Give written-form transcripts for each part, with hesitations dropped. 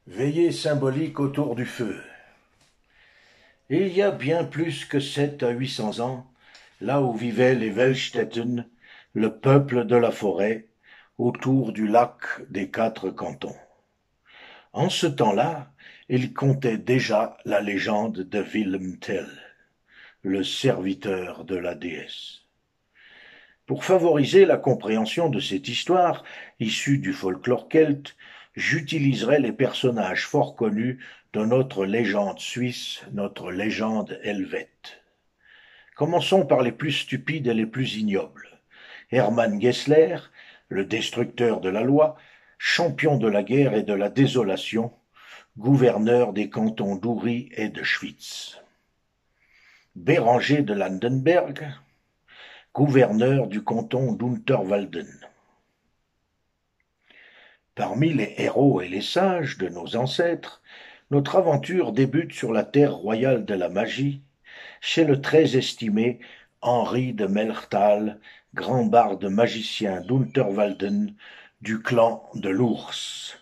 Veillée symbolique autour du feu. Il y a bien plus que 700 à 800 ans, là où vivaient les Welstetten, le peuple de la forêt, autour du lac des quatre cantons. En ce temps-là, il comptait déjà la légende de Willem Tell, le serviteur de la déesse. Pour favoriser la compréhension de cette histoire, issue du folklore celte, j'utiliserai les personnages fort connus de notre légende suisse, notre légende helvète. Commençons par les plus stupides et les plus ignobles. Hermann Gessler, le destructeur de la loi, champion de la guerre et de la désolation, gouverneur des cantons d'Uri et de Schwytz. Béranger de Landenberg, gouverneur du canton d'Unterwalden. Parmi les héros et les sages de nos ancêtres, notre aventure débute sur la terre royale de la magie, chez le très estimé Henri de Melchthal, grand barde magicien d'Unterwalden, du clan de l'Ours.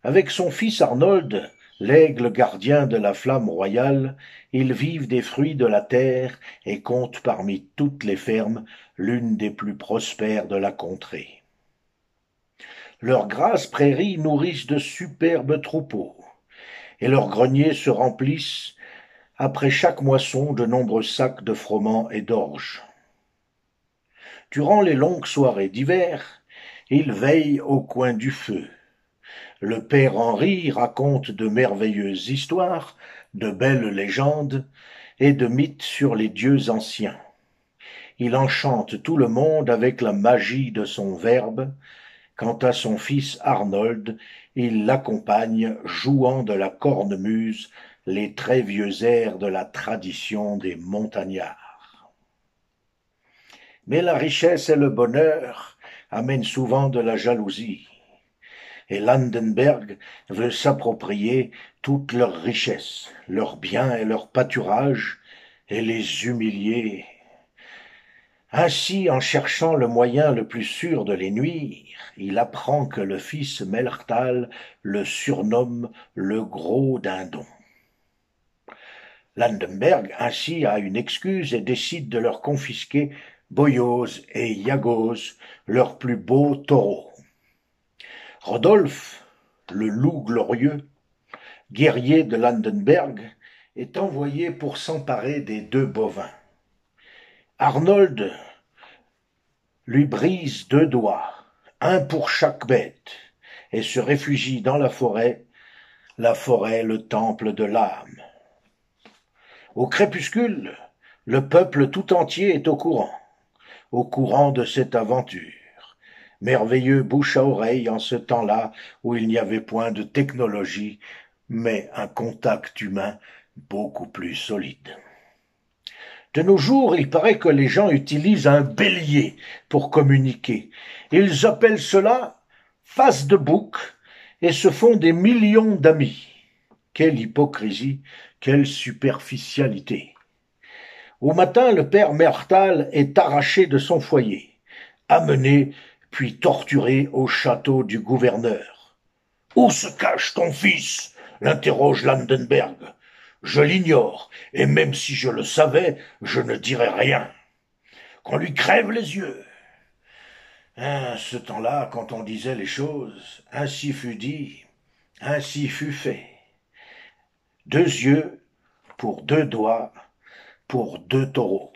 Avec son fils Arnold, l'aigle gardien de la flamme royale, ils vivent des fruits de la terre et comptent parmi toutes les fermes l'une des plus prospères de la contrée. Leurs grasses prairies nourrissent de superbes troupeaux, et leurs greniers se remplissent après chaque moisson de nombreux sacs de froment et d'orge. Durant les longues soirées d'hiver, ils veillent au coin du feu. Le père Henri raconte de merveilleuses histoires, de belles légendes et de mythes sur les dieux anciens. Il enchante tout le monde avec la magie de son verbe. Quant à son fils Arnold, il l'accompagne, jouant de la cornemuse les très vieux airs de la tradition des montagnards. Mais la richesse et le bonheur amènent souvent de la jalousie, et Landenberg veut s'approprier toutes leurs richesses, leurs biens et leurs pâturages, et les humilier. Ainsi, en cherchant le moyen le plus sûr de les nuire, il apprend que le fils Melchthal le surnomme le gros dindon. Landenberg ainsi a une excuse et décide de leur confisquer Boyoz et Yagoz, leurs plus beaux taureaux. Rodolphe, le loup glorieux, guerrier de Landenberg, est envoyé pour s'emparer des deux bovins. Arnold lui brise deux doigts, un pour chaque bête, et se réfugie dans la forêt, le temple de l'âme. Au crépuscule, le peuple tout entier est au courant de cette aventure. Merveilleux bouche à oreille en ce temps-là où il n'y avait point de technologie, mais un contact humain beaucoup plus solide. De nos jours, il paraît que les gens utilisent un bélier pour communiquer. Ils appellent cela face de bouc et se font des millions d'amis. Quelle hypocrisie, quelle superficialité. Au matin, le père Mertal est arraché de son foyer, amené puis torturé au château du gouverneur. « Où se cache ton fils ?» l'interroge Landenberg. « Je l'ignore, et même si je le savais, je ne dirais rien. Qu'on lui crève les yeux. » Ce temps-là, quand on disait les choses, ainsi fut dit, ainsi fut fait. Deux yeux pour deux doigts, pour deux taureaux.